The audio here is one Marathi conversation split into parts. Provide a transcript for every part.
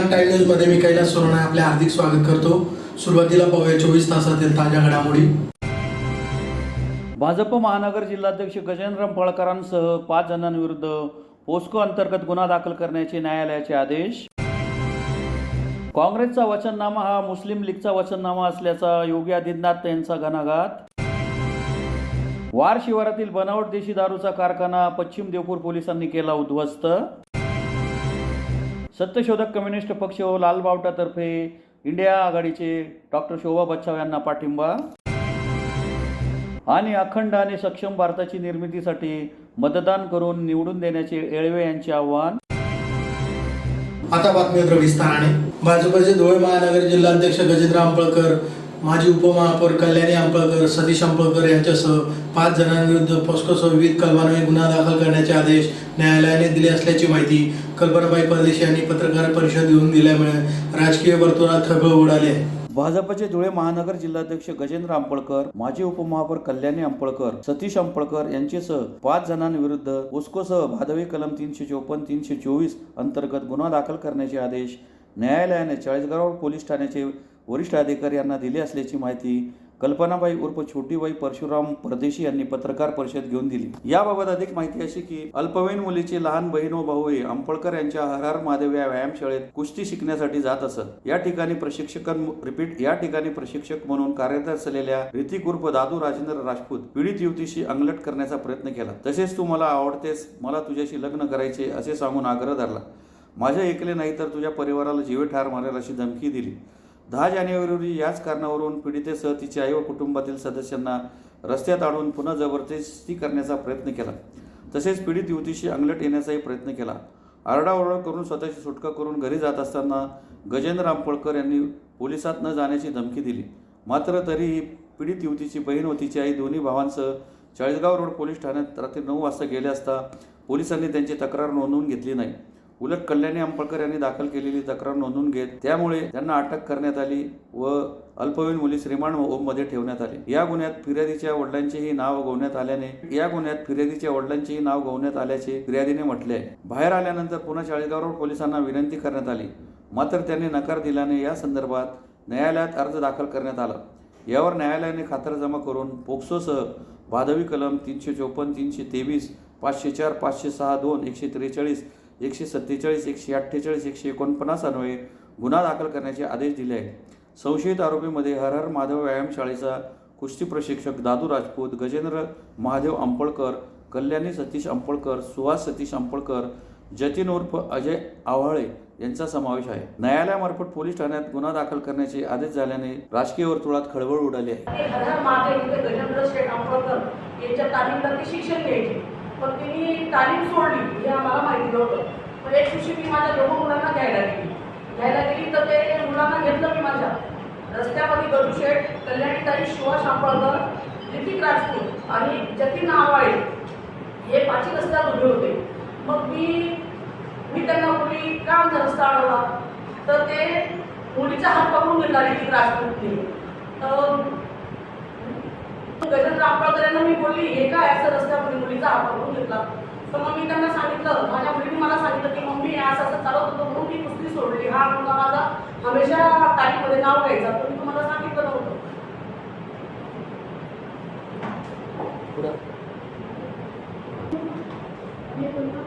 दिनांक टाइम न्यूज मध्ये मी कैलास सोनवणे आपले हार्दिक स्वागत करतो। सुरुवातीला पाहूया 24 तासातील ताज्या घडामोडी। भाजप महानगर जिल्हाध्यक्ष गजेंद्र फळकरांसह 5 जणांविरुद्ध पोस्को अंतर्गत गुन्हा दाखल करण्याचे न्यायालयाचे आदेश। काँग्रेसचा वचननामा हा मुस्लिम लीगचा वचननामा असल्याचा योगी आदित्यनाथ यांचा घणाघात। वार शिवारातील बनावट देशी दारूचा कारखाना पश्चिम देवपूर पोलिसांनी केला उद्ध्वस्त। सत्यशोधक कम्युनिस्ट पक्ष व लाल बावटातर्फे इंडिया आघाडीचे डॉक्टर शोभा बच्छाव यांना पाठिंबा। आणि अखंड आणि सक्षम भारताची निर्मितीसाठी मतदान करून निवडून देण्याचे येळवे यांचे आव्हान। आता बातमीपत्र विस्ताराने। भाजपचे धुळे महानगर जिल्हाध्यक्ष गजेंद्र अंपळकर, माजी उपमहापौर कल्याणी अंपळकर, सतीश अंपळकर यांच्यासह 5 जणांविरुद्ध पोस्कोसह विविध कलमान्वये गुन्हा दाखल करण्याचे आदेश न्यायालयाने दिले असल्याची माहिती कल्पनाबाई परदेशी यांनी पत्रकार परिषद घेऊन दिल्यामुळे राजकीय वर्तुळात खळबळ उडाली आहे। भाजपचे धुळे महानगर जिल्हाध्यक्ष गजेंद्र अंपळकर, माजी उपमहापौर कल्याणी अंपळकर, सतीश अंपळकर यांच्यासह 5 जणांविरुद्ध पोस्कोसह भादवी कलम 354, 324 अंतर्गत गुन्हा दाखल करण्याचे आदेश न्यायालयाने चाळीसगाव पोलीस ठाण्याचे वरिष्ठ अधिकारी यांना दिले असल्याची माहिती कल्पनाबाई उर्फ छोटीबाई परशुराम परदेशी यांनी पत्रकार परिषद घेऊन दिली। याबाबत अधिक माहिती अशी की अल्पवयीन मुलीची लहान बहीण व भाऊ अंपळकर यांच्या हर महादेव या व्यायामशाळेत कुस्ती शिकण्यासाठी जात असत। या ठिकाणी प्रशिक्षक म्हणून कार्यरत असलेल्या ऋतिक उर्फ दादू राजेंद्र राजपूत पीडित युवतीशी अंगलट करण्याचा प्रयत्न केला। तसेच तू मला आवडतेस, मला तुझ्याशी लग्न करायचे असे सांगून आग्रह धरला। माझे ऐकले नाही तर तुझ्या परिवाराला जीवे ठार मारेल अशी धमकी दिली। 10 जानेवारी रोजी याच कारणावरून पीडितेसह तिचे आई व कुटुंबातील सदस्यांना रस्त्यात आणून पुन्हा जबरदस्ती करण्याचा प्रयत्न केला। तसेच पीडित युवतीशी अंगलट येण्याचाही प्रयत्न केला। आरडाओरडा करून स्वतःची सुटका करून घरी जात असताना गजेंद्र अंपळकर यांनी पोलिसात न जाण्याची धमकी दिली। मात्र तरीही पीडित युवतीची बहीण व तिची आई दोन्ही भावांसह चाळीसगाव रोड पोलीस ठाण्यात रात्री 9 वाजता गेले असता पोलिसांनी त्यांची तक्रार नोंदवून घेतली नाही। उलट कल्याणी अंपळकर यांनी दाखल केलेली तक्रार नोंदवून घेत त्यामुळे त्यांना अटक करण्यात आली व अल्पवयीन मुलीस रिमांड होममध्ये ठेवण्यात आले। या गुन्ह्यात फिर्यादीच्या वडिलांचेही नाव गवण्यात आल्याचे फिर्यादीने म्हटले आहे। बाहेर आल्यानंतर पुन्हा चाळीसगाव रोड पोलिसांना विनंती करण्यात आली, मात्र त्यांनी नकार दिल्याने या संदर्भात न्यायालयात अर्ज दाखल करण्यात आला। यावर न्यायालयाने खातरजमा करून पोक्सोसह भादवी कलम 354, 323, 504, 506, 2, 143, 147, 148, 149 अन्वये गुन्हा दाखल करण्याचे आदेश दिले आहेत। संशयित आरोपीमध्ये हर महादेव व्यायामशाळेचा कुस्ती प्रशिक्षक दादू राजपूत, गजेंद्र महादेव अंपळकर, कल्याणी सतीश अंपळकर, सुहास सतीश अंपळकर, जतीन उर्फ अजय आव्हाळे यांचा समावेश आहे। न्यायालयामार्फत पोलीस ठाण्यात गुन्हा दाखल करण्याचे आदेश झाल्याने राजकीय वर्तुळात खळबळ उडाली आहे। शिक्षण घ्यायचे पण तिने तालीम सोडली हे आम्हाला माहिती नव्हतं। पण एक दिवशी मी माझ्या 2 मुलांना घ्यायला गेली तर ते मुलांना घेतलं मी माझ्या रस्त्यामध्ये दगडूशेठ, कल्याणीताई, सुहास अंपळकर, ऋतिक राजपूत आणि जतीन आव्हाळे हे 5 रस्त्यात उभे होते। मग मी त्यांना बोलली का आमचा रस्ता अडवला, तर ते मुलीचा हात पकडून घेतला ऋतिक राजपूतने। गजेंद्र अंपळकर यांना मी बोलली हे काय असं रस्त्यामध्ये मुलीचा हात पकडून घेतला, तर मग मी त्यांना सांगितलं, माझ्या मुलीने मला सांगितलं की मम्मी असं चालत होतं म्हणून मी कुस्ती सोडली। हा मुलगा माझा हमेशा तालीमध्ये नाव घ्यायचा, तर मी तुम्हाला सांगितलं नव्हतं।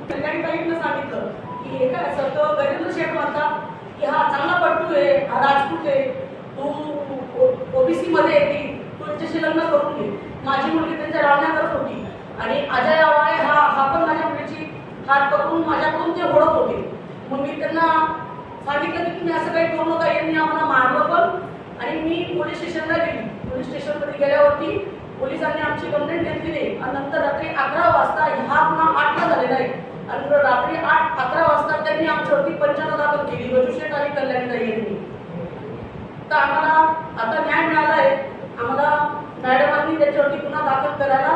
कल्याणीताईंना सांगितलं की हे काय असं, तर गजेंद्र शेठ म्हणतात की हा चांगला पट्टू आहे, हा राजपूत आहे, तू ओबीसी मध्ये येते, तुमच्याशी लग्न करून घे। माझी मुलगी त्यांच्या रावण्या करत होती आणि अजय आव्हाळे हा पण माझ्या मुलीची हात पकडून माझ्याकडून ते ओढत होते। मग मी त्यांना सांगितलं की तुम्ही असं काही करू नका, यांनी आम्हाला मारलं पण। आणि मी पोलीस स्टेशनला गेली। पोलीस स्टेशनमध्ये गेल्यावरती पोलिसांनी आमची कंप्लेंट घेतली नाही आणि नंतर रात्री 11 वाजता हा गुन्हा 8ला झालेला आहे आणि रात्री 11 वाजता त्यांनी आमच्यावरती 95 दाखल केली दगडूशेठ आणि कल्याणीताई यांनी। तर आम्हाला आता न्याय मिळाला आहे। आम्हाला मॅडमांनी त्याच्यावरती गुन्हा दाखल करायला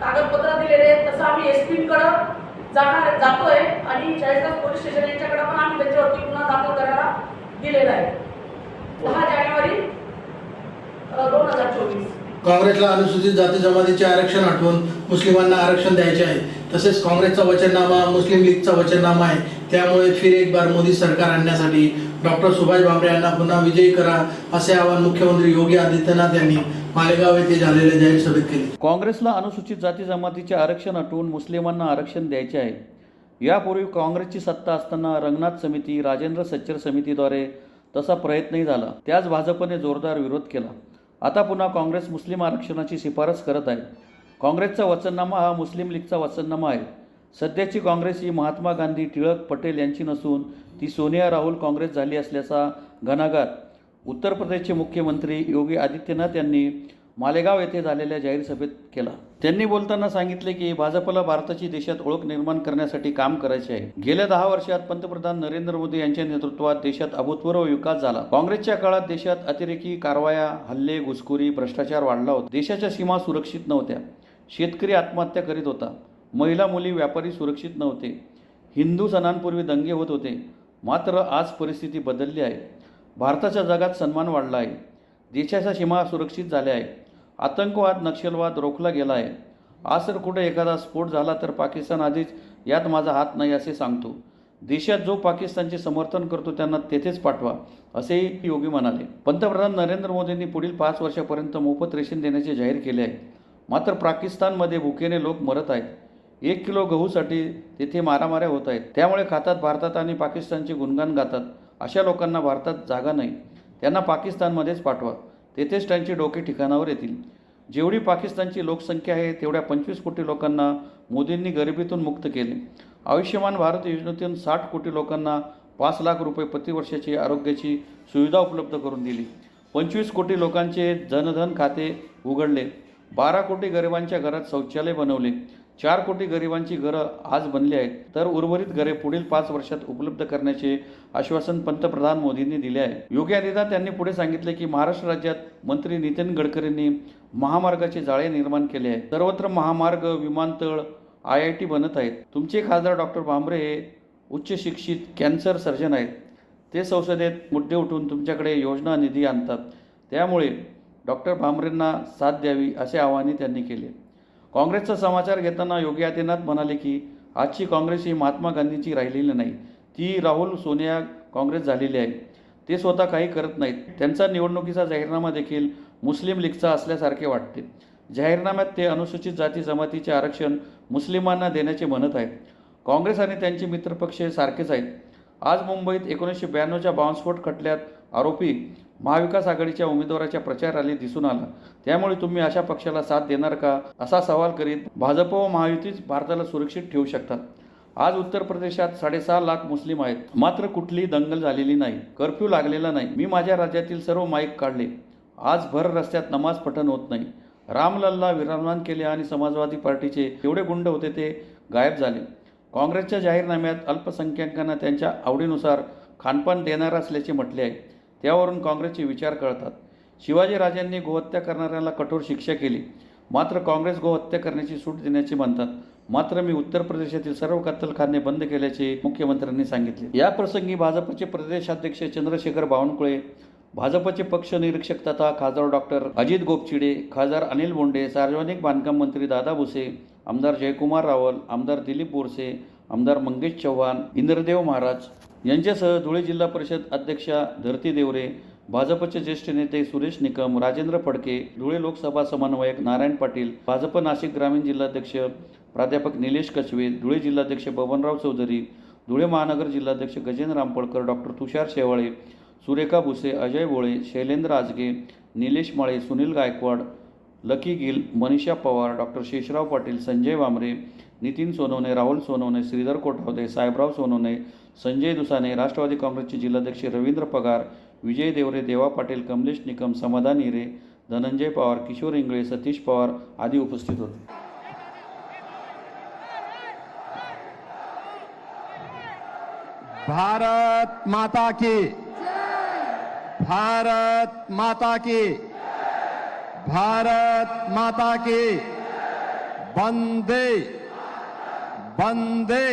कागदपत्र दिलेले आहेत। तसं आम्ही SP-कडे जातोय आणि चाळीसगाव पोलीस स्टेशन यांच्याकडे पण आम्ही त्याच्यावरती गुन्हा दाखल करायला दिलेला आहे। 10 जानेवारी 2024। काँग्रेसला अनुसूचित जाती जमातीचे आरक्षण हटवून मुस्लिमांना आरक्षण द्यायचे आहे. तसेच काँग्रेसचा वचननामा मुस्लिम लीगचा वचननामा आहे. त्यामुळे फिर एक बार मोदी सरकार आणण्यासाठी डॉक्टर सुभाष भामरे यांना पुन्हा विजयी करा असे आवाहन मुख्यमंत्री योगी आदित्यनाथ यांनी मालेगाव येथे झालेल्या जाहीर सभेत केले. काँग्रेसला अनुसूचित जाती जमातीचे आरक्षण हटवून मुस्लिमांना आरक्षण द्यायचे आहे. यापूर्वी काँग्रेसची सत्ता असताना रंगनाथ समिती, राजेंद्र सच्चर समितीद्वारे तसा प्रयत्नही झाला. त्याच भाजपने जोरदार विरोध केला. आता पुन्हा काँग्रेस मुस्लिम आरक्षणाची शिफारस करत आहे. काँग्रेसचा वचननामा हा मुस्लिम लीगचा वचननामा आहे. सध्याची काँग्रेस ही महात्मा गांधी, टिळक, पटेल यांची नसून ती सोनिया राहुल काँग्रेस झाली असल्याचा घणाघात उत्तर प्रदेशचे मुख्यमंत्री योगी आदित्यनाथ यांनी मालेगाव येथे झालेल्या जाहीर सभेत केला. त्यांनी बोलताना सांगितले की भाजपला भारताची देशात ओळख निर्माण करण्यासाठी काम करायचे आहे. गेल्या 10 वर्षात पंतप्रधान नरेंद्र मोदी यांच्या नेतृत्वात देशात अभूतपूर्व विकास झाला. काँग्रेसच्या काळात देशात अतिरेकी कारवाया, हल्ले, घुसखोरी, भ्रष्टाचार वाढला होता. देशाच्या सीमा सुरक्षित नव्हत्या. शेतकरी आत्महत्या करीत होता. महिला, मुली, व्यापारी सुरक्षित नव्हते. हिंदू सणांपूर्वी दंगे होत होते. मात्र आज परिस्थिती बदलली आहे. भारताच्या जगात सन्मान वाढला आहे. देशाच्या सीमा सुरक्षित झाल्या आहे. आतंकवाद, नक्षलवाद रोखला गेला आहे. आज जर कुठे एखादा स्फोट झाला तर पाकिस्तान आधीच यात माझा हात नाही असे सांगतो. देशात जो पाकिस्तानचे समर्थन करतो त्यांना तेथेच पाठवा असेही योगी म्हणाले. पंतप्रधान नरेंद्र मोदींनी पुढील 5 वर्षापर्यंत मोफत रेशन देण्याचे जाहीर केले आहे. मात्र पाकिस्तानमध्ये भुकेने लोक मरत आहेत. 1 किलो गहूसाठी तेथे मारामाऱ्या होत आहेत. त्यामुळे खातात भारतात आणि पाकिस्तानचे गुणगान गातात. अशा लोकांना भारतात जागा नाही. त्यांना पाकिस्तानमध्येच पाठवा. तेथेच त्यांची डोके ठिकाणावर येतील. जेवढी पाकिस्तानची लोकसंख्या आहे तेवढ्या 25 कोटी लोकांना मोदींनी गरिबीतून मुक्त केले. आयुष्यमान भारत योजनेतून 60 कोटी लोकांना 5 लाख रुपये प्रतिवर्षाची आरोग्याची सुविधा उपलब्ध करून दिली. 25 कोटी लोकांचे जनधन खाते उघडले. 12 कोटी गरिबांच्या घरात शौचालय बनवले. 4 कोटी गरिबांची घरं आज बनली आहेत. तर उर्वरित घरे पुढील 5 वर्षात उपलब्ध करण्याचे आश्वासन पंतप्रधान मोदींनी दिले आहे. योगी आदित्यनाथ यांनी पुढे सांगितले की महाराष्ट्र राज्यात मंत्री नितीन गडकरींनी महामार्गाचे जाळे निर्माण केले आहे. सर्वत्र महामार्ग, विमानतळ, IIT बनत आहेत. तुमचे खासदार डॉक्टर भामरे हे उच्च शिक्षित कॅन्सर सर्जन आहेत. ते संसदेत मुद्दे उठवून तुमच्याकडे योजना निधी आणतात. त्यामुळे डॉक्टर भामरेंना साथ द्यावी असे आवाहनही त्यांनी केले. काँग्रेसचा समाचार घेताना योगी आदित्यनाथ म्हणाले की आजची काँग्रेस ही महात्मा गांधींची राहिलेली नाही. ती राहुल, सोनिया काँग्रेस झालेली आहे. ते स्वतः काही करत नाहीत. त्यांचा निवडणुकीचा जाहीरनामा देखील मुस्लिम लीगचा असल्यासारखे वाटते. जाहीरनाम्यात ते अनुसूचित जाती जमातीचे आरक्षण मुस्लिमांना देण्याचे म्हणत आहेत. काँग्रेस आणि त्यांचे मित्रपक्ष सारखेच आहेत. आज मुंबईत 1992च्या बॉम्बस्फोट खटल्यात आरोपी महाविकास आघाडीच्या उमेदवाराच्या प्रचार रॅलीत दिसून आला. त्यामुळे तुम्ही अशा पक्षाला साथ देणार का असा सवाल करीत भाजप व महायुतीच भारताला सुरक्षित ठेवू शकतात. आज उत्तर प्रदेशात 6.5 लाख मुस्लिम आहेत. मात्र कुठलीही दंगल झालेली नाही. कर्फ्यू लागलेला नाही. मी माझ्या राज्यातील सर्व माईक काढले. आज भर रस्त्यात नमाज पठण होत नाही. रामलल्ला विराजमान केले आणि समाजवादी पार्टीचे जेवढे गुंड होते ते गायब झाले. काँग्रेसच्या जाहीरनाम्यात अल्पसंख्याकांना त्यांच्या आवडीनुसार खानपान देणार असल्याचे म्हटले आहे. त्यावरून काँग्रेसचे विचार कळतात. शिवाजीराजांनी गोहत्या करणाऱ्याला कठोर शिक्षा केली. मात्र काँग्रेस गोहत्या करण्याची सूट देण्याचे म्हणतात. मात्र मी उत्तर प्रदेशातील सर्व कत्तलखाने बंद केल्याचे मुख्यमंत्र्यांनी सांगितले. या प्रसंगी भाजपचे प्रदेशाध्यक्ष चंद्रशेखर बावनकुळे, भाजपचे पक्ष निरीक्षक तथा खासदार डॉक्टर अजित गोपचिडे, खासदार अनिल बोंडे, सार्वजनिक बांधकाम मंत्री दादा भुसे, आमदार जयकुमार रावल, आमदार दिलीप बोरसे, आमदार मंगेश चव्हाण, इंद्रदेव महाराज यांच्यासह धुळे जिल्हा परिषद अध्यक्षा धरती देवरे, भाजपचे ज्येष्ठ नेते सुरेश निकम, राजेंद्र फडके, धुळे लोकसभा समन्वयक नारायण पाटील, भाजप नाशिक ग्रामीण जिल्हाध्यक्ष प्राध्यापक निलेश कचवे, धुळे जिल्हाध्यक्ष बबनराव चौधरी, धुळे महानगर जिल्हाध्यक्ष गजेंद्र रामपळकर, डॉक्टर तुषार शेवाळे, सुरेखा भुसे, अजय भोळे, शैलेंद्र आजगे, निलेश माळे, सुनील गायकवाड, लकी गिल, मनीषा पवार, डॉक्टर शेषराव पाटील, संजय वामरे, नितीन सोनवणे, राहुल सोनवणे, श्रीधर कोठावदे, साहेबराव सोनवणे, संजय दुसाने, राष्ट्रवादी काँग्रेसचे जिल्हाध्यक्ष रवींद्र पगार, विजय देवरे, देवा पाटील, कमलेश निकम, समाधान हिरे, धनंजय पवार, किशोर इंगळे, सतीश पवार आदी उपस्थित होते. भारत माता की, भारत माता की, भारत माता की, वंदे वंदे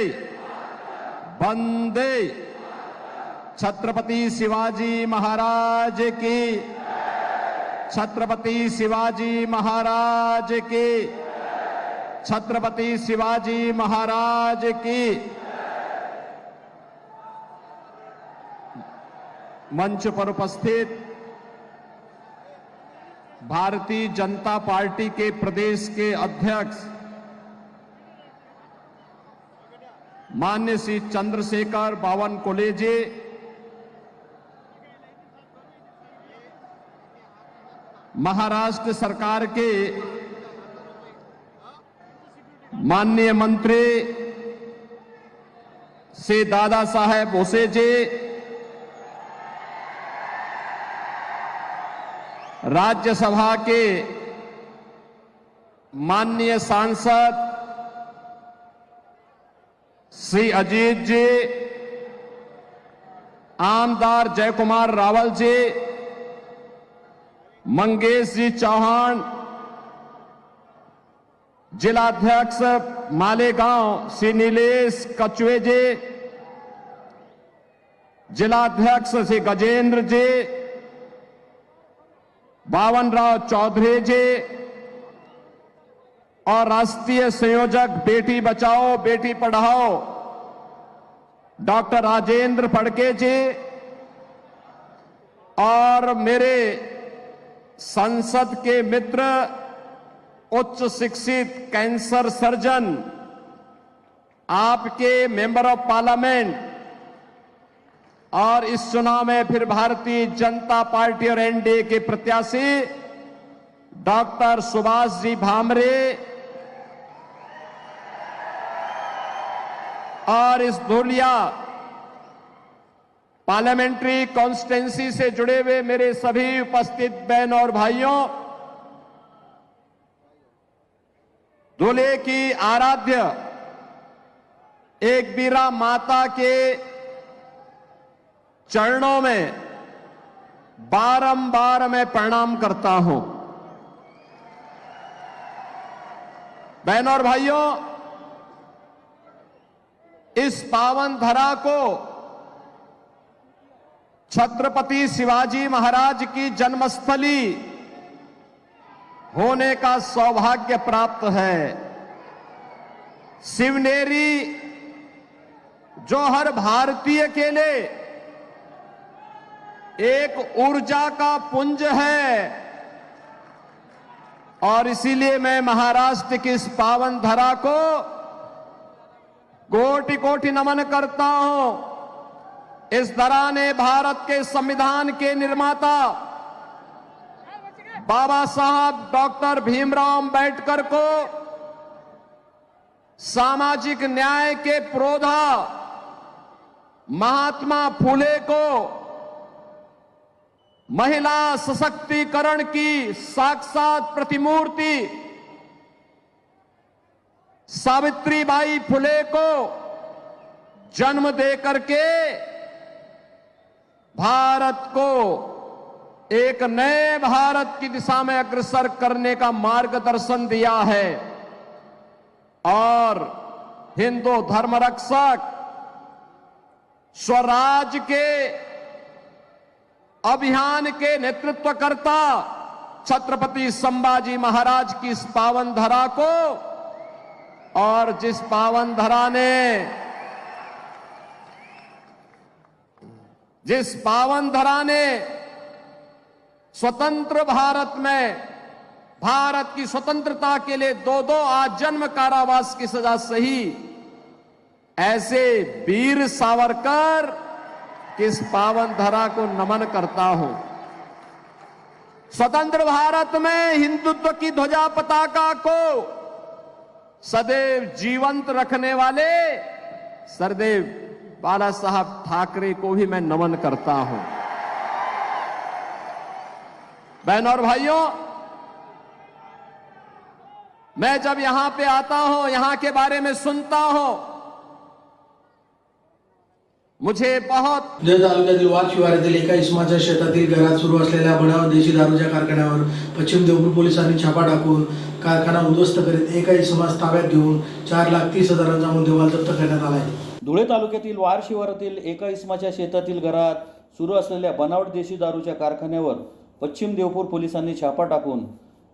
वंदे छत्रपति शिवाजी महाराज की, छत्रपति शिवाजी महाराज की, छत्रपति शिवाजी महाराज की। मंच पर उपस्थित भारतीय जनता पार्टी के प्रदेश के अध्यक्ष मान्य श्री चंद्रशेखर बावनकुळे जी, महाराष्ट्र सरकार के माननीय मंत्री श्री दादा साहेब भोसे जी, राज्यसभा के माननीय सांसद श्री अजीत जी, आमदार जयकुमार रावल जी, मंगेश जी चौहान, जिलाध्यक्ष मालेगांव श्री नीलेश कचुए जी, जिलाध्यक्ष श्री गजेंद्र जी, बावनराव चौधरी जी और राष्ट्रीय संयोजक बेटी बचाओ बेटी पढ़ाओ डॉक्टर राजेंद्र फड़के जी और मेरे संसद के मित्र उच्च शिक्षित कैंसर सर्जन, आपके मेंबर ऑफ पार्लियामेंट और इस चुनाव में फिर भारतीय जनता पार्टी और एनडीए के प्रत्याशी डॉक्टर सुभाष जी भामरे और इस धुलिया पार्लियामेंट्री कॉन्स्टिट्यूंसी से जुड़े हुए मेरे सभी उपस्थित बहन और भाइयों, धुले की आराध्य एक बीरा माता के चरणों में बारंबार मैं प्रणाम करता हूं। बहनों और भाइयों, इस पावन धरा को छत्रपति शिवाजी महाराज की जन्मस्थली होने का सौभाग्य प्राप्त है। शिवनेरी जो हर भारतीय के लिए एक ऊर्जा का पुंज है और इसीलिए मैं महाराष्ट्र की इस पावन धरा को कोटि कोटि नमन करता हूं। इस धरा ने भारत के संविधान के निर्माता बाबा साहब डॉक्टर भीमराव अंबेडकर को, सामाजिक न्याय के प्रोधा महात्मा फुले को, महिला सशक्तिकरण की साक्षात प्रतिमूर्ति सावित्रीबाई फुले को जन्म देकर के भारत को एक नए भारत की दिशा में अग्रसर करने का मार्गदर्शन दिया है। और हिंदू धर्म रक्षक स्वराज के अभियान के नेतृत्वकर्ता छत्रपति संभाजी महाराज की इस पावन धरा को, और जिस पावन धरा ने स्वतंत्र भारत में भारत की स्वतंत्रता के लिए 2-2 आजन्म कारावास की सजा सही, ऐसे वीर सावरकर की इस पावन धरा को नमन करता हूं। स्वतंत्र भारत में हिंदुत्व की ध्वजा पताका को सदैव जीवंत रखने वाले सरदेव बाला साहब ठाकरे को भी मैं नमन करता हूं। बहनों और भाइयों, मैं जब यहां पे आता हूं, यहां के बारे में सुनता हूं, मुझे बहुत जत तालुक्यातील वाघ शिवारातील एका इसमाच्या शेतातील घरात सुरू असलेल्या बनावट देशी दारूच्या कारखान्यावर पश्चिम देवपूर पोलिसांनी छापा टाकून कारखाना उद्ध्वस्त करीत एका इसमास ताब्यात घेऊन 4,30,000चा मुद्देमाल जप्त करण्यात आला आहे। धुळे तालुक्यातील वार शिवारातील एका इसमाच्या शेतातील घरात सुरू असलेल्या बनावट देशी दारूच्या कारखान्यावर पश्चिम देवपूर पोलिसांनी छापा टाकून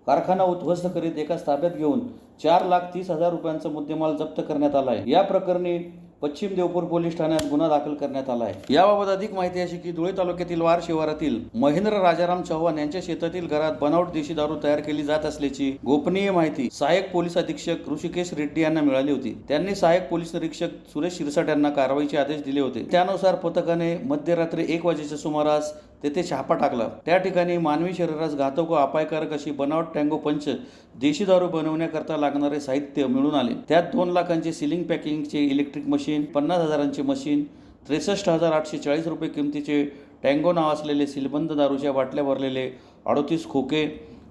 कारखाना उद्ध्वस्त करीत एकाच ताब्यात घेऊन 4,30,000 रुपयांचा मुद्देमाल जप्त करण्यात आला आहे। या प्रकरणी पश्चिम देवपूर पोलीस ठाण्यात गुन्हा दाखल करण्यात आला आहे। याबाबत अधिक माहिती अशी की धुळे तालुक्यातील वार शिवारातील महेंद्र राजाराम चव्हाण यांच्या शेतातील घरात बनावट देशी दारू तयार केली जात असल्याची गोपनीय माहिती सहाय्यक पोलीस अधीक्षक ऋषिकेश रेड्डी यांना मिळाली होती। त्यांनी सहाय्यक पोलीस निरीक्षक सुरेश शिरसाट यांना कारवाईचे आदेश दिले होते। त्यानुसार पथकाने मध्यरात्री 1 वाजेच्या सुमारास तेथे छापा टाकला। त्या ठिकाणी मानवी शरीरास घातक व अपायकारक अशी बनावट टँगो पंच देशी दारू बनवण्याकरता लागणारे साहित्य मिळून आले। त्यात 2 लाखांचे सिलिंग पॅकिंगचे इलेक्ट्रिक मशीन, 50,000चे मशीन, 63,840 रुपये किमतीचे टँगो नाव असलेले सीलबंद दारूच्या बाटल्या भरलेले 38 खोके,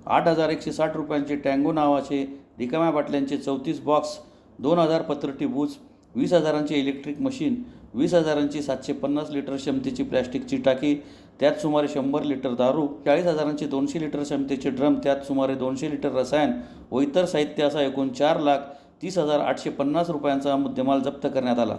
8,160 रुपयांचे टँगो नावाचे रिकाम्या बाटल्यांचे 34 बॉक्स, 2,000 पत्रटी बूच, 20,000चे इलेक्ट्रिक मशीन, 20,000ची 750 लिटर क्षमतेची प्लॅस्टिकची टाकी, त्यात सुमारे 100 लिटर दारू, 40,000चे 200 लिटर क्षमतेचे ड्रम, त्यात सुमारे 200 लिटर रसायन व इतर साहित्य असा एकूण 4,30,850 रुपयांचा मुद्देमाल जप्त करण्यात आला।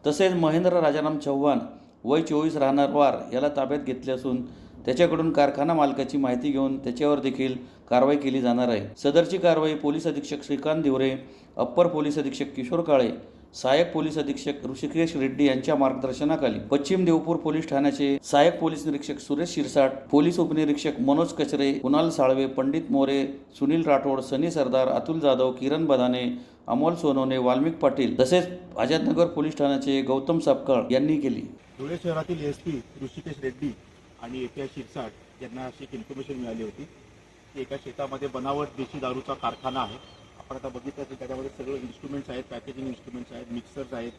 तसेच महेंद्र राजाराम चव्हाण वय 24 राहणार वार याला ताब्यात घेतले असून त्याच्याकडून कारखाना मालकाची माहिती घेऊन त्याच्यावर देखील कारवाई केली जाणार आहे। सदरची कारवाई पोलीस अधीक्षक श्रीकांत दिवरे, अप्पर पोलीस अधीक्षक किशोर काळे, सहाय्यक पोलीस अधीक्षक ऋषिकेश रेड्डी यांच्या मार्गदर्शनाखाली पश्चिम देवपूर पोलीस ठाण्याचे सहाय्यक पोलीस निरीक्षक सुरेश शिरसाट, पोलीस उपनिरीक्षक मनोज कचरे, कुणाल साळवे, पंडित मोरे, सुनील राठोड, सनी सरदार, अतुल जाधव, किरण बदाने, अमोल सोनवणे, वाल्मिक पाटील तसेच आझादनगर पोलीस ठाण्याचे गौतम सापकाळ यांनी केली। धुळे शहरातील एसपी ऋषिकेश रेड्डी आणि एपीआय शिरसाट यांना अशी एक इन्फॉर्मेशन मिळाली होती की एका शेतामध्ये बनावट देशी दारूचा कारखाना आहे। आपण आता बघितलं तर त्याच्यामध्ये सगळे इन्स्ट्रुमेंट्स आहेत, पॅकेजिंग इन्स्ट्रुमेंट्स आहेत, मिक्सर्स आहेत,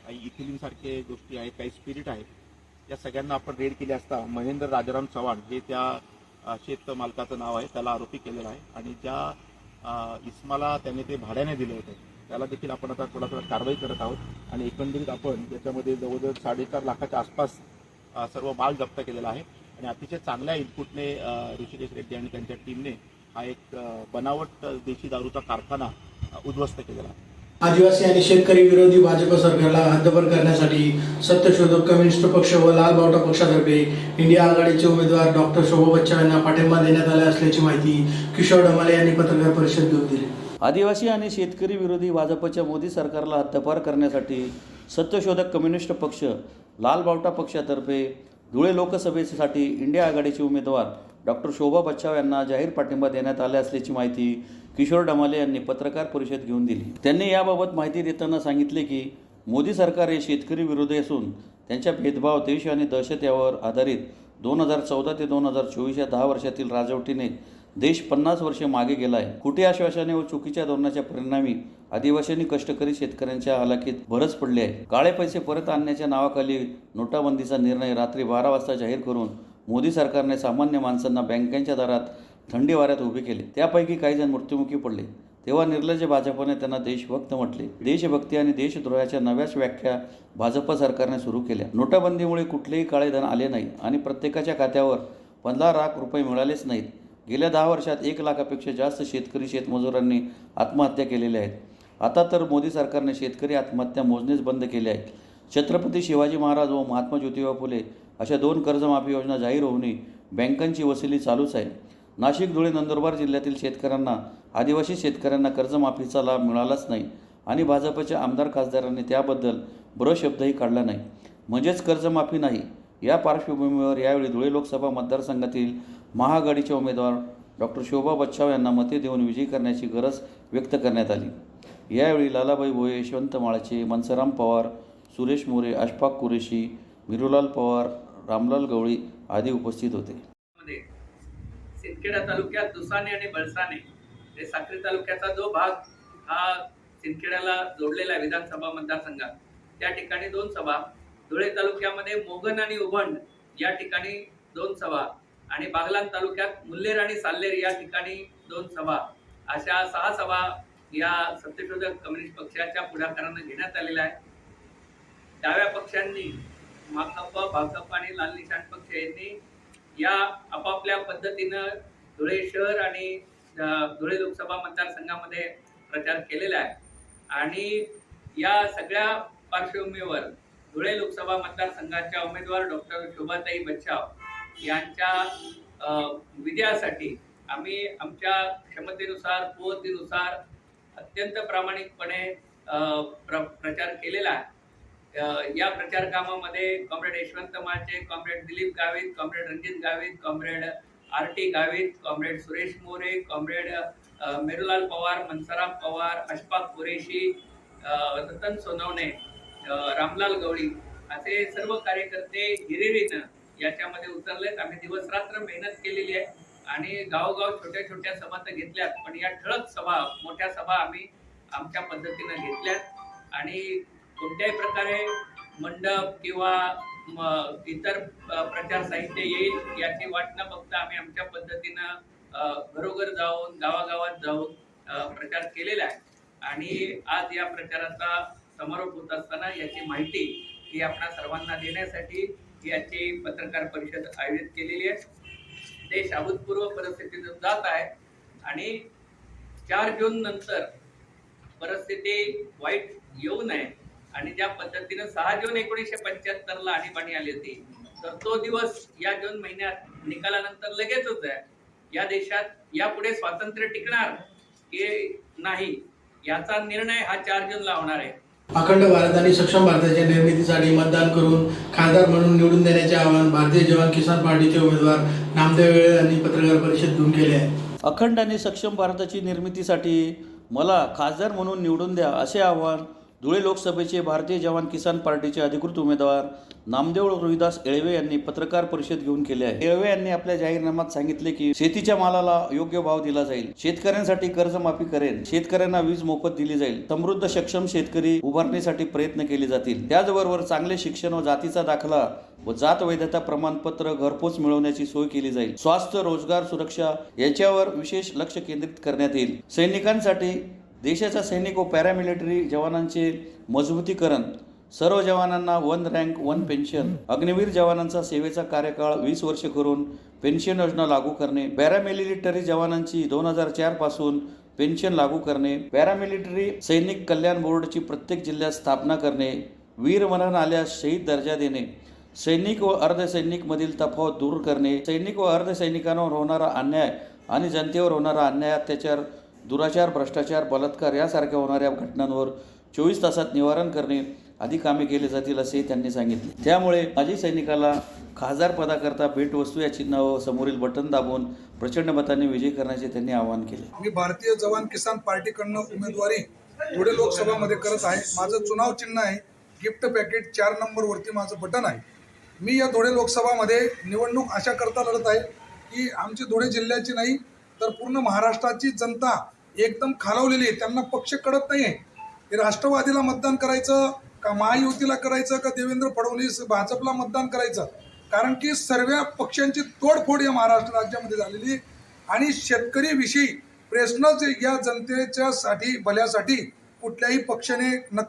काही इथिलीन सारखे गोष्टी आहेत, काही स्पिरिट आहेत। या सगळ्यांना आपण रेड केले असता महेंद्र राजाराम चव्हाण हे त्या शेत मालकाचं नाव आहे, त्याला आरोपी केलेला आहे आणि ज्या इस्माला त्याने ते भाड्याने दिले होते त्याला देखील आपण आता थोडा कारवाई करत आहोत आणि एकंदरीत आपण त्याच्यामध्ये जवळजवळ 4.5 लाखाच्या आसपास सर्व माल जप्त केलेला आहे आणि अतिशय चांगल्या इनपुटने ऋषिकेश रेड्डी आणि त्यांच्या टीमने हा एक बनावट देशी दारूचा कारखाना उद्ध्वस्त केलेला आहे। आदिवासी आणि शेतकरी विरोधी भाजप सरकारला हद्दपार करण्यासाठी सत्यशोधक कम्युनिस्ट पक्ष व लाल बावटा पक्षातर्फे इंडिया आघाडीचे उमेदवार डॉक्टर शोभा बच्चाव यांना पाठिंबा देण्यात आला असल्याची माहिती किशोर डमाले यांनी पत्रकार परिषद घेऊन दिली। आदिवासी आणि शेतकरी विरोधी भाजपच्या मोदी सरकारला हद्दपार करण्यासाठी सत्यशोधक कम्युनिस्ट पक्ष लाल बावटा पक्षातर्फे धुळे लोकसभेसाठी इंडिया आघाडीचे उमेदवार डॉक्टर शोभा बच्चाव यांना जाहीर पाठिंबा देण्यात आला असल्याची माहिती किशोर डमाले यांनी पत्रकार परिषद घेऊन दिली। त्यांनी याबाबत माहिती देताना सांगितले की मोदी सरकार हे शेतकरी विरोधी असून त्यांच्या भेदभाव, देश आणि दहशत यावर आधारित 2014 ते 2024 या 10 वर्षातील राजवटीने देश 50 वर्षे मागे गेला आहे। खोटी आश्वासने व चुकीच्या धोरणाच्या परिणामी आदिवासी कष्टकरी शेतकऱ्यांच्या हालाकीत भरच पडली आहे। काळे पैसे परत आणण्याच्या नावाखाली नोटाबंदीचा निर्णय रात्री 12 वाजता जाहीर करून मोदी सरकारने सामान्य माणसांना बँकांच्या दारात थंडी वाऱ्यात उभे केले। त्यापैकी काही जण मृत्युमुखी पडले। तेव्हा निर्लज्ज भाजपने त्यांना देशभक्त म्हटले। देशभक्ती आणि देशद्रोहाच्या नव्याच व्याख्या भाजप सरकारने सुरू केल्या। नोटाबंदीमुळे कुठलेही काळे धन आले नाही आणि प्रत्येकाच्या खात्यावर 15 लाख रुपये मिळालेच नाहीत। गेल्या 10 वर्षात 1 लाखापेक्षा जास्त शेतकरी शेतमजुरांनी आत्महत्या केलेल्या आहेत। आता तर मोदी सरकारने शेतकरी आत्महत्या मोजणेच बंद केले आहेत। छत्रपती शिवाजी महाराज व महात्मा ज्योतिबा फुले अशा 2 कर्जमाफी योजना जाहीर होऊनही बँकांची वसुली चालूच आहे। नाशिक, धुळे, नंदुरबार जिल्ह्यातील शेतकऱ्यांना, आदिवासी शेतकऱ्यांना कर्जमाफीचा लाभ मिळालाच नाही आणि भाजपच्या आमदार खासदारांनी त्याबद्दल शब्दही काढला नाही, म्हणजेच कर्जमाफी नाही। या पार्श्वभूमीवर यावेळी धुळे लोकसभा मतदारसंघातील महाआघाडीचे उमेदवार डॉक्टर शोभा बच्चाव यांना मते देऊन विजयी करण्याची गरज व्यक्त करण्यात आली। यावेळी लालाबाई भोये, यशवंत माळचे, मनसराम पवार, सुरेश मोरे, अशफाक कुरेशी, मिरुलाल पवार, रामलाल गवळी आदी उपस्थित होते। सिंदखेडा तालुक्यात दुसाने आणि बळसाने हे साक्री तालुक्याचा जो भाग हा सिंदखेड्याला जोडलेला विधानसभा मतदारसंघात, त्या ठिकाणी 2 सभा, धुळे तालुक्यामध्ये मोगन आणि उभंड या ठिकाणी 2 सभा आणि बागलाण तालुक्यात मुल्लेर आणि साल्लेर या ठिकाणी 2 सभा, अशा 6 सभा या सत्यशोधक कम्युनिस्ट पक्षाच्या पुढाकाराने घेण्यात आलेल्या आहे। डाव्या पक्षांनी माकप, भाकप आणि लाल निशाण पक्ष यांनी या आपापल्या पद्धतीनं धुळे शहर आणि धुळे लोकसभा मतदारसंघामध्ये प्रचार केलेला आहे आणि या सगळ्या पार्श्वभूमीवर धुळे लोकसभा मतदारसंघाच्या उमेदवार डॉक्टर शोभाताई बच्चाव यांच्या विजयासाठी आम्ही आमच्या क्षमतेनुसार कुवतीनुसार अत्यंत प्रामाणिकपणे प्रचार केलेला आहे। या प्रचार कामामध्ये comrade Yashwant Mache, comrade Dilip Gavit, comrade Ranjit Gavit, comrade RT. Gavit, comrade Suresh More, comrade Merulal Pawar, Mansaram Pawar, Ashfaq Qureshi, Ratan Sonawane, Ramlal Gawali असे सर्व कार्यकर्ते हिरिरीनं याच्यामध्ये उतरलेत। आम्ही दिवस रात्र मेहनत केलेली आहे आणि गावोगाव छोट्या छोट्या सभा तर घेतल्यात, पण या ठळक सभा, मोठ्या सभा आम्ही आमच्या पद्धतीनं घेतल्यात आणि कोणत्याही प्रकारे मंडप किंवा इतर प्रचार साहित्य येईल याची वाट न बघता आम्ही आमच्या पद्धतीनं घरोघर जाऊन गावागावात जाऊन प्रचार केलेला आहे आणि आज या प्रचाराचा समारोप होत असताना याची माहिती ही आपणा सर्वांना देण्यासाठी याची पत्रकार परिषद आयोजित केलेली आहे। देश अभूतपूर्व परिस्थितीतून जात आहे आणि 4 जून नंतर परिस्थिती वाईट येऊ नये आणि ज्या पद्धतीनं 6 जून 1975 ला आणीबाणी आली होती, तर तो दिवस या जून महिन्यात निकालानंतर लगेचच आहे। या देशात यापुढे स्वातंत्र्य टिकणार की नाही याचा निर्णय हा 4 जूनला होणार आहे। अखंड भारत आणि सक्षम भारताच्या निर्मितीसाठी मतदान करून खासदार म्हणून निवडून देण्याचे आवाहन भारतीय जवान किसान पार्टीचे उमेदवार नामदेव येळे यांनी पत्रकार परिषद घेऊन केले आहे। अखंड आणि सक्षम भारताची निर्मितीसाठी मला खासदार म्हणून निवडून द्या असे आवाहन धुळे लोकसभेचे भारतीय जवान किसान पार्टीचे अधिकृत उमेदवार नामदेव रोहिदास येळवे यांनी पत्रकार परिषद घेऊन केले आहे। येळवे यांनी आपल्या जाहीरनाम्यात सांगितले की शेतीच्या मालाला योग्य भाव दिला जाईल, शेतकऱ्यांसाठी कर्जमाफी करेन, शेतकऱ्यांना वीज मोफत दिली जाईल, समृद्ध सक्षम शेतकरी उभारणीसाठी प्रयत्न केले जातील, त्याचबरोबर चांगले शिक्षण व जातीचा दाखला व जात वैधता प्रमाणपत्र घरपोच मिळवण्याची सोय केली जाईल, स्वास्थ्य, रोजगार, सुरक्षा याच्यावर विशेष लक्ष केंद्रित करण्यात येईल, सैनिकांसाठी देशाच्या सैनिक व पॅरामिलिटरी जवानांचे मजबूतीकरण, सर्व जवानांना 1 रँक 1 पेन्शन, अग्निवीर जवानांचा सेवेचा कार्यकाळ 20 वर्ष करून पेन्शन योजना लागू करणे, पॅरामिलिटरी जवानांची 2004 पासून पेन्शन लागू करणे, पॅरामिलिटरी सैनिक कल्याण बोर्डची प्रत्येक जिल्ह्यात स्थापना करणे, वीरमरण आल्यास शहीद दर्जा देणे, सैनिक व अर्धसैनिक मधील तफावत दूर करणे, सैनिक व अर्धसैनिकांवर होणारा अन्याय आणि जनतेवर होणारा अन्याय, अत्याचार, दुराचार, भ्रष्टाचार, बलात्कार यासारख्या होणाऱ्या घटनांवर 24 तासात निवारण करणे आदी कामे केले जातील असे त्यांनी सांगितले। त्यामुळे माजी सैनिकाला खासदार पदाकरता भेटवस्तू या चिन्हावर समोरील बटन दाबून प्रचंड मताने विजय करण्याचे त्यांनी आवाहन केले। मी भारतीय जवान किसान पार्टीकडनं उमेदवारी धुळे लोकसभामध्ये करत आहे। माझं चुनाव चिन्ह आहे गिफ्ट पॅकेट, 4 नंबरवरती माझं बटन आहे। मी या धुळे लोकसभामध्ये निवडणूक अशा करता लढत आहे की आमची धुळे जिल्ह्याची नाही तर पूर्ण महाराष्ट्राची जनता एकदम खालावलेली आहे। त्यांना पक्ष कळत नाही आहे की राष्ट्रवादीला मतदान करायचं का महायुतीला करायचं का देवेंद्र फडणवीस भाजपला मतदान करायचं, कारण की सर्व पक्षांची तोडफोड या महाराष्ट्र राज्यामध्ये झालेली आहे आणि शेतकरीविषयी प्रश्नच या जनतेच्यासाठी भल्यासाठी कुठल्याही पक्षाने न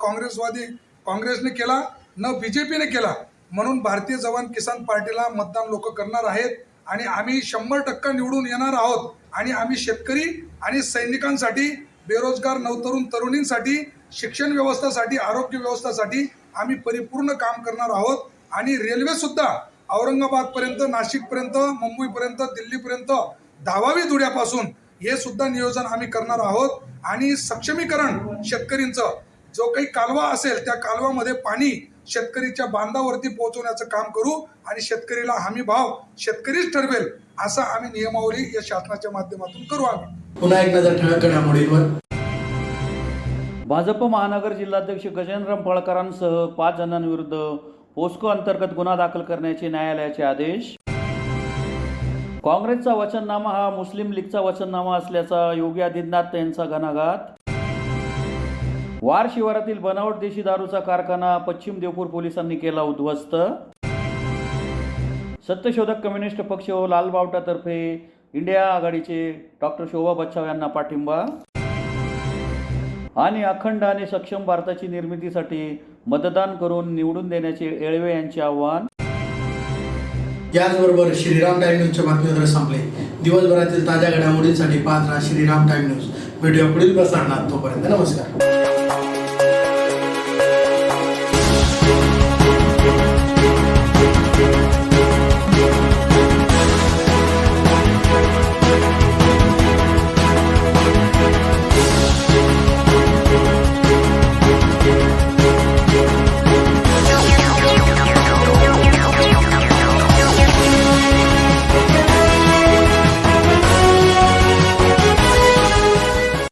काँग्रेसने केला न BJPने केला। म्हणून भारतीय जवान किसान पार्टीला मतदान लोक करणार आहेत आणि आम्ही 100% निवडून येणार आहोत आणि आम्ही शेतकरी आणि सैनिकांसाठी, बेरोजगार नवतरुण तरुणींसाठी, शिक्षण व्यवस्थेसाठी, आरोग्य व्यवस्थेसाठी आम्ही परिपूर्ण काम करणार आहोत आणि रेल्वे सुद्धा औरंगाबादपर्यंत, नाशिकपर्यंत, मुंबईपर्यंत, दिल्लीपर्यंत धावावी धुळ्यापासून हे सुद्धा नियोजन आम्ही करणार आहोत आणि सक्षमीकरण शेतकरींचं जो काही कालवा असेल त्या कालवामध्ये पाणी शेतकरीच्या बांधावरती पोहोचवण्याचं काम करू आणि शेतकरीला हमी भाव शेतकरीच ठरवेल असा आम्ही नियमावली या शासनाच्या माध्यमातून करू। आम्ही पुन्हा एक नजर ठळक घडामोडींवर। भाजप महानगर जिल्हाध्यक्ष गजेंद्र पळकरांसह 5 जणांविरुद्ध पोस्को अंतर्गत गुन्हा दाखल करण्याचे न्यायालयाचे आदेश। काँग्रेसचा वचननामा हा मुस्लिम लीगचा वचननामा असल्याचा योगी आदित्यनाथ यांचा घणाघात। वार शिवारातील बनावट देशी दारूचा कारखाना पश्चिम देवपूर पोलिसांनी केला उद्ध्वस्त। सत्यशोधक कम्युनिस्ट पक्ष व लालबावटातर्फे इंडिया आघाडीचे डॉक्टर शोभा बच्छाव यांना पाठिंबा। आणि अखंड आणि सक्षम भारताची निर्मितीसाठी मतदान करून निवडून देण्याचे येळवे यांचे आव्हान। याचबरोबर श्रीराम टाइम न्यूजच्या बातमीपत्र संपले। दिवसभरातील ताज्या घडामोडींसाठी पाहत राहा श्रीराम टाइम न्यूज। व्हिडिओ पुढील प्रसारणात, तोपर्यंत नमस्कार।